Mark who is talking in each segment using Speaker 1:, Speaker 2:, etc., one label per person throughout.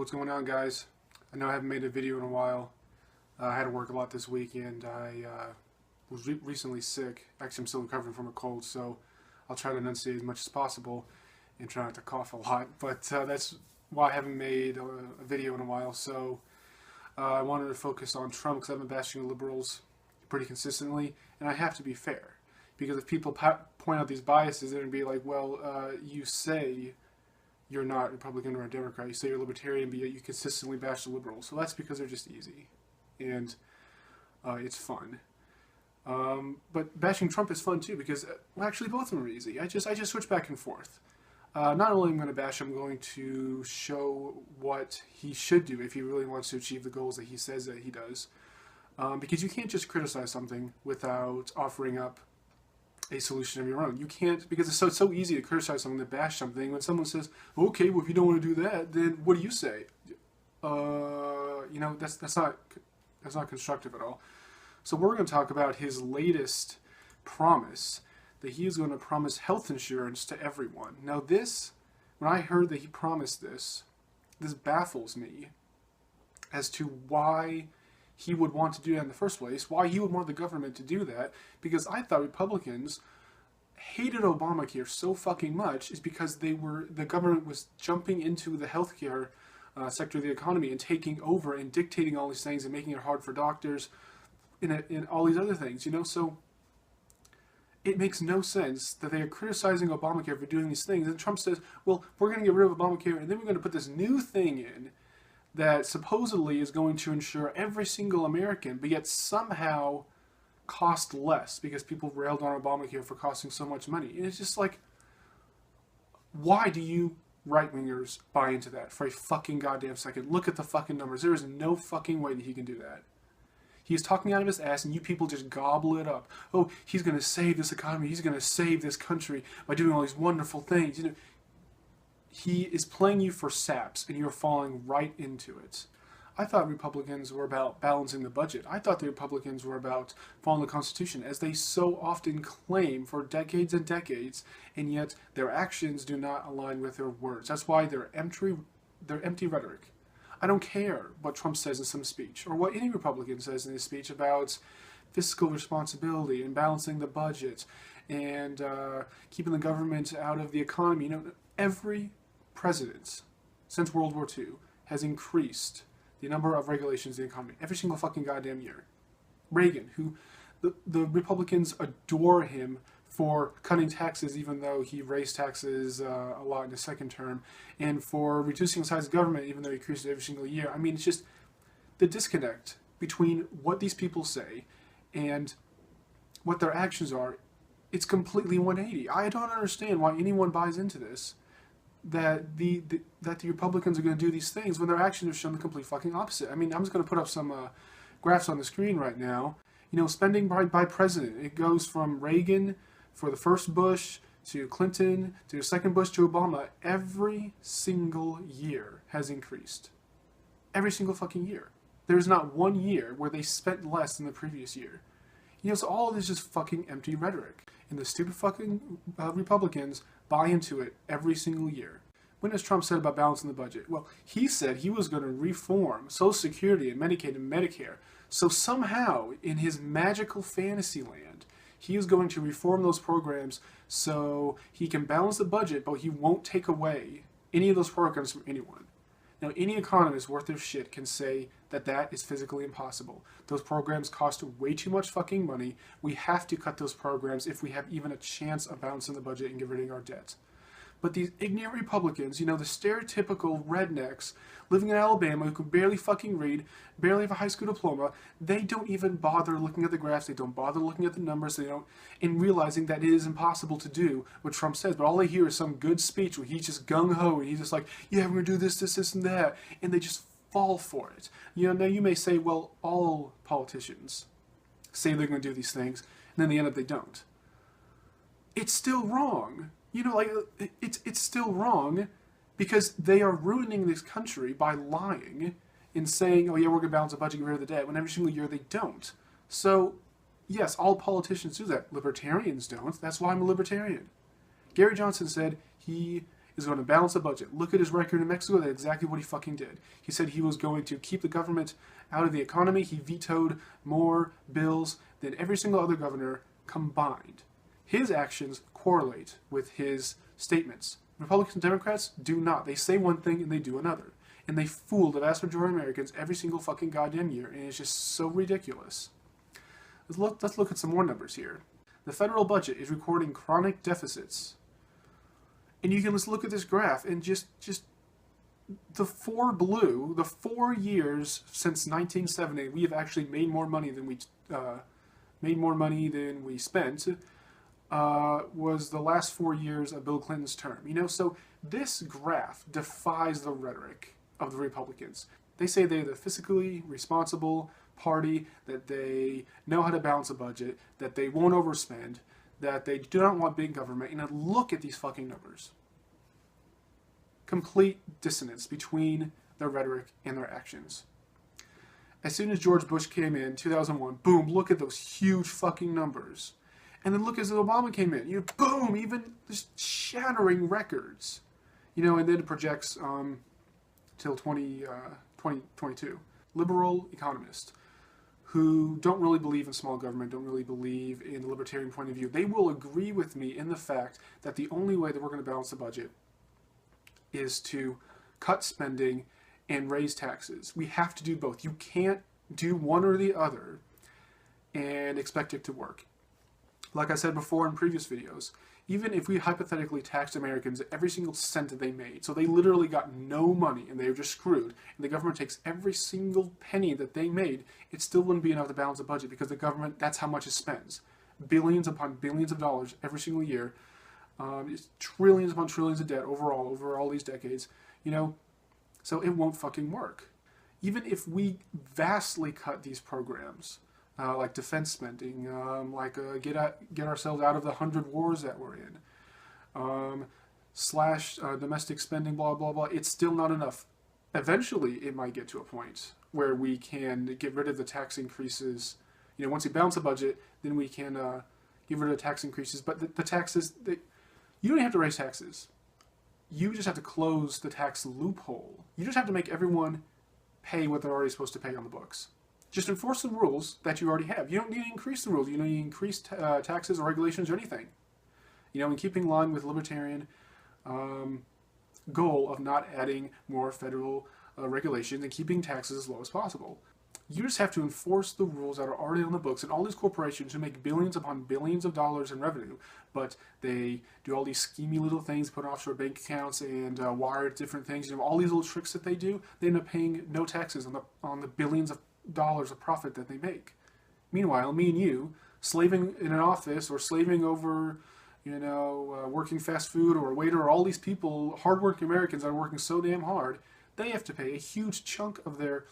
Speaker 1: what's going on, guys? I know I haven't made a video in a while. I had to work a lot this week, and I was recently sick. Actually, I'm still recovering from a cold, so I'll try to enunciate as much as possible and try not to cough a lot. But that's why I haven't made a video in a while. So I wanted to focus on Trump because I've been bashing the liberals pretty consistently, and I have to be fair. Because if people point out these biases, they're going to be like, well, you say you're not Republican or a Democrat. You say you're libertarian, but yet you consistently bash the liberals. So that's because they're just easy. And it's fun. But bashing Trump is fun too because, well, actually both of them are easy. I just switch back and forth. Not only am I going to bash him, I'm going to show what he should do if he really wants to achieve the goals that he says that he does. Because you can't just criticize something without offering up a solution of your own. You can't, because it's so easy to criticize something, to bash something. When someone says, okay, well, if you don't want to do that, then what do you say? That's not constructive at all. So we're going to talk about his latest promise, that he is going to promise health insurance to everyone. Now this, when I heard that he promised this baffles me as to why he would want to do that in the first place, why he would want the government to do that, because I thought Republicans hated Obamacare so fucking much is because the government was jumping into the healthcare sector of the economy and taking over and dictating all these things and making it hard for doctors and all these other things, so it makes no sense that they are criticizing Obamacare for doing these things, and Trump says, well, we're going to get rid of Obamacare and then we're going to put this new thing in that supposedly is going to insure every single American, but yet somehow cost less because people railed on Obamacare for costing so much money. And it's just like, why do you right-wingers buy into that for a fucking goddamn second? Look at the fucking numbers. There is no fucking way that he can do that. He's talking out of his ass and you people just gobble it up. Oh, he's going to save this economy. He's going to save this country by doing all these wonderful things. He is playing you for saps, and you're falling right into it. I thought Republicans were about balancing the budget. I thought the Republicans were about following the Constitution, as they so often claim for decades and decades, and yet their actions do not align with their words. That's why they're empty rhetoric. I don't care what Trump says in some speech, or what any Republican says in his speech about fiscal responsibility and balancing the budget and keeping the government out of the economy. Every president since World War II has increased the number of regulations in the economy every single fucking goddamn year. Reagan, who the Republicans adore him for cutting taxes even though he raised taxes a lot in his second term, and for reducing the size of government even though he increased it every single year. I mean, it's just the disconnect between what these people say and what their actions are. It's completely 180. I don't understand why anyone buys into this, that the Republicans are going to do these things when their actions have shown the complete fucking opposite. I mean, I'm just going to put up some graphs on the screen right now. Spending by president, it goes from Reagan for the first Bush to Clinton to the second Bush to Obama. Every single year has increased. Every single fucking year. There's not one year where they spent less than the previous year. So all of this is just fucking empty rhetoric. And the stupid fucking Republicans buy into it every single year. When has Trump said about balancing the budget? Well, he said he was going to reform Social Security and Medicaid and Medicare. So somehow, in his magical fantasy land, he is going to reform those programs so he can balance the budget, but he won't take away any of those programs from anyone. Now, any economist worth their shit can say that that is physically impossible. Those programs cost way too much fucking money. We have to cut those programs if we have even a chance of balancing the budget and getting rid of our debt. But these ignorant Republicans, the stereotypical rednecks living in Alabama who can barely fucking read, barely have a high school diploma, they don't even bother looking at the graphs, they don't bother looking at the numbers, and realizing that it is impossible to do what Trump says. But all they hear is some good speech where he's just gung-ho, and he's just like, yeah, we're going to do this, this, this, and that, and they just fall for it. Now you may say, well, all politicians say they're going to do these things, and then in the end up they don't. It's still wrong. It's still wrong because they are ruining this country by lying and saying, oh yeah, we're going to balance the budget, get rid of the debt, when every single year they don't. So, yes, all politicians do that. Libertarians don't. That's why I'm a libertarian. Gary Johnson said he is going to balance the budget. Look at his record in Mexico. That's exactly what he fucking did. He said he was going to keep the government out of the economy. He vetoed more bills than every single other governor combined. His actions correlate with his statements. Republicans and Democrats do not. They say one thing and they do another. And they fool the vast majority of Americans every single fucking goddamn year. And it's just so ridiculous. Let's look at some more numbers here. The federal budget is recording chronic deficits. And you can just look at this graph and just the 4 years since 1970, we have actually made more money than we spent. Was the last 4 years of Bill Clinton's term. So this graph defies the rhetoric of the Republicans. They say they're the fiscally responsible party, that they know how to balance a budget, that they won't overspend, that they do not want big government. Look at these fucking numbers. Complete dissonance between their rhetoric and their actions. As soon as George Bush came in, 2001, boom, look at those huge fucking numbers. And then look as Obama came in, boom, even just shattering records. And then it projects till 2022. Liberal economists who don't really believe in small government, don't really believe in the libertarian point of view, they will agree with me in the fact that the only way that we're going to balance the budget is to cut spending and raise taxes. We have to do both. You can't do one or the other and expect it to work. Like I said before in previous videos, even if we hypothetically taxed Americans every single cent that they made, so they literally got no money and they were just screwed, and the government takes every single penny that they made, it still wouldn't be enough to balance the budget because the government, that's how much it spends. Billions upon billions of dollars every single year. It's trillions upon trillions of debt over all these decades. So it won't fucking work. Even if we vastly cut these programs, like defense spending, get ourselves out of the 100 wars that we're in, slash domestic spending, blah, blah, blah, it's still not enough. Eventually, it might get to a point where we can get rid of the tax increases. Once we balance the budget, then we can get rid of the tax increases. But the taxes, you don't have to raise taxes. You just have to close the tax loophole. You just have to make everyone pay what they're already supposed to pay on the books. Just enforce the rules that you already have. You don't need to increase the rules. You don't need to increase taxes or regulations or anything. In keeping in line with libertarian goal of not adding more federal regulations and keeping taxes as low as possible. You just have to enforce the rules that are already on the books, and all these corporations who make billions upon billions of dollars in revenue, but they do all these schemy little things, put offshore bank accounts and wire different things. All these little tricks that they do, they end up paying no taxes on the billions of dollars of profit that they make. Meanwhile, me and you, slaving in an office or slaving over, working fast food or a waiter, or all these people, hardworking Americans that are working so damn hard, they have to pay a huge chunk of their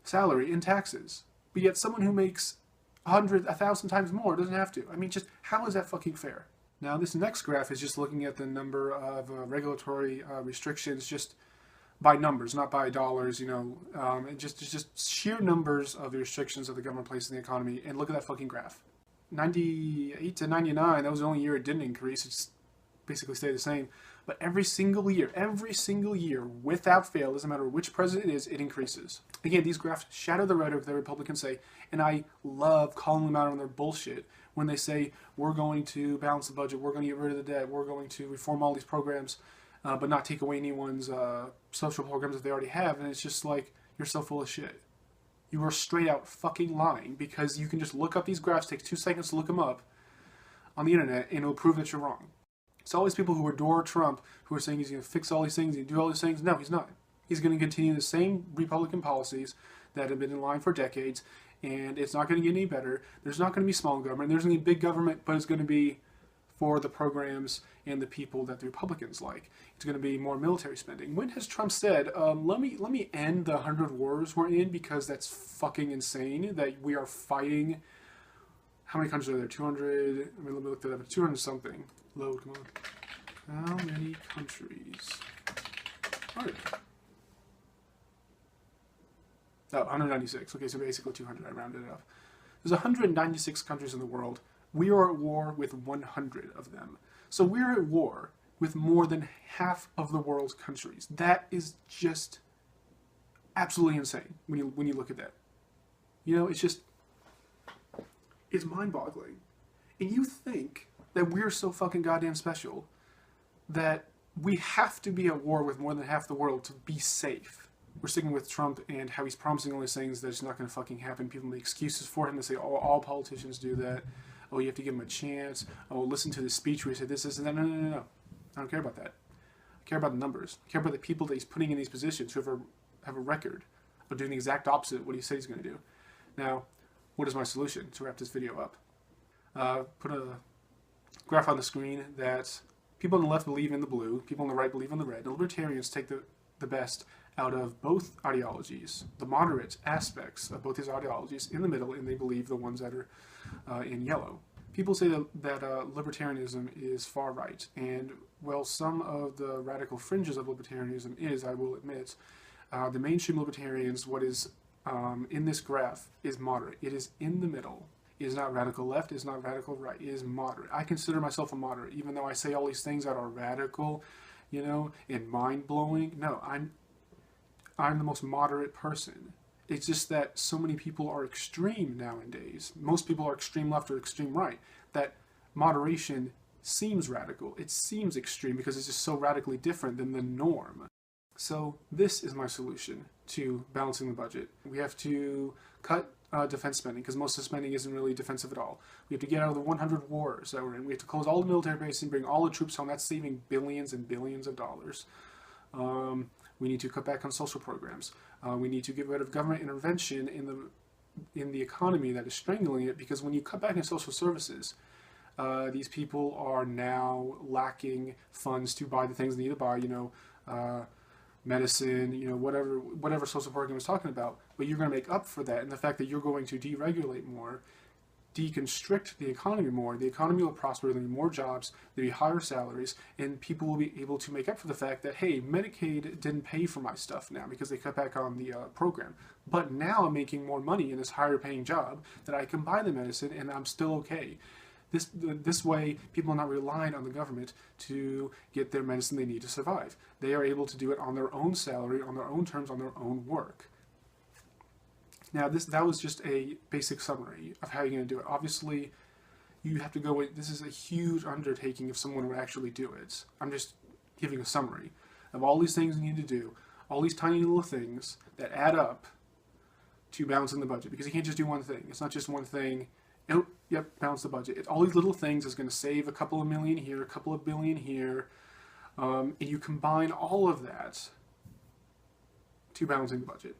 Speaker 1: salary in taxes. But yet someone who makes 100, 1,000 times more doesn't have to. Just how is that fucking fair? Now, this next graph is just looking at the number of regulatory restrictions, just by numbers, not by dollars, just sheer numbers of the restrictions that the government places in the economy. And look at that fucking graph. 98 to 99, that was the only year it didn't increase. It's basically stayed the same. But every single year, without fail, doesn't matter which president it is, it increases. Again, these graphs shadow the rhetoric that Republicans say, and I love calling them out on their bullshit when they say, we're going to balance the budget, we're going to get rid of the debt, we're going to reform all these programs, but not take away anyone's social programs that they already have. And it's just like, you're so full of shit. You are straight out fucking lying, because you can just look up these graphs, take 2 seconds to look them up on the internet, and it'll prove that you're wrong. So all these people who adore Trump, who are saying he's going to fix all these things and do all these things, no, he's not. He's going to continue the same Republican policies that have been in line for decades, and it's not going to get any better. There's not going to be small government. There's going to be big government, but it's going to be for the programs and the people that the Republicans like. It's going to be more military spending. When has Trump said, let me end the 100 wars we're in, because that's fucking insane that we are fighting? How many countries are there? 200? Let me look that up. 200 something. Load, come on. How many countries are there? Oh, 196. Okay, so basically 200. I rounded it up. There's 196 countries in the world. We are at war with 100 of them. So we're at war with more than half of the world's countries. That is just absolutely insane when you look at that. You know, it's mind-boggling. And you think that we're so fucking goddamn special that we have to be at war with more than half the world to be safe. We're sticking with Trump and how he's promising all these things that it's not going to fucking happen. People make excuses for him. They say, oh, all politicians do that. Oh, you have to give him a chance. Oh, listen to the speech where he said this, and that. No. I don't care about that. I care about the numbers. I care about the people that he's putting in these positions who have a record of doing the exact opposite of what he said he's going to do. Now, what is my solution to wrap this video up? Put a graph on the screen that people on the left believe in the blue, people on the right believe in the red. The libertarians take the best out of both ideologies, the moderate aspects of both these ideologies in the middle, and they believe the ones that are in yellow. People say that libertarianism is far right, and well, some of the radical fringes of libertarianism is, I will admit, the mainstream libertarians, what is in this graph is moderate. It is in the middle. It is not radical left, it is not radical right, it is moderate. I consider myself a moderate, even though I say all these things that are radical, you know, and mind-blowing. No, I'm the most moderate person. It's just that so many people are extreme nowadays. Most people are extreme left or extreme right. That moderation seems radical. It seems extreme because it's just so radically different than the norm. So this is my solution to balancing the budget. We have to cut defense spending, because most of the spending isn't really defensive at all. We have to get out of the 100 wars that we're in. We have to close all the military bases and bring all the troops home. That's saving billions and billions of dollars. We need to cut back on social programs. We need to get rid of government intervention in the economy that is strangling it, because when you cut back on social services, these people are now lacking funds to buy the things they need to buy, you know, medicine, you know, whatever social program is talking about. But you're going to make up for that in the fact that you're going to deregulate more, deconstrict the economy more. The economy will prosper, there'll be more jobs, there'll be higher salaries, and people will be able to make up for the fact that, hey, Medicaid didn't pay for my stuff now because they cut back on the program. But now I'm making more money in this higher paying job that I can buy the medicine and I'm still okay. This way, people are not relying on the government to get their medicine they need to survive. They are able to do it on their own salary, on their own terms, on their own work. Now, that was just a basic summary of how you're going to do it. Obviously, you have to go with, this is a huge undertaking if someone would actually do it. I'm just giving a summary of all these things you need to do, all these tiny little things that add up to balancing the budget, because you can't just do one thing. It's not just one thing. Oh, yep, balance the budget. All these little things is going to save a couple of million here, a couple of billion here, and you combine all of that to balancing the budget.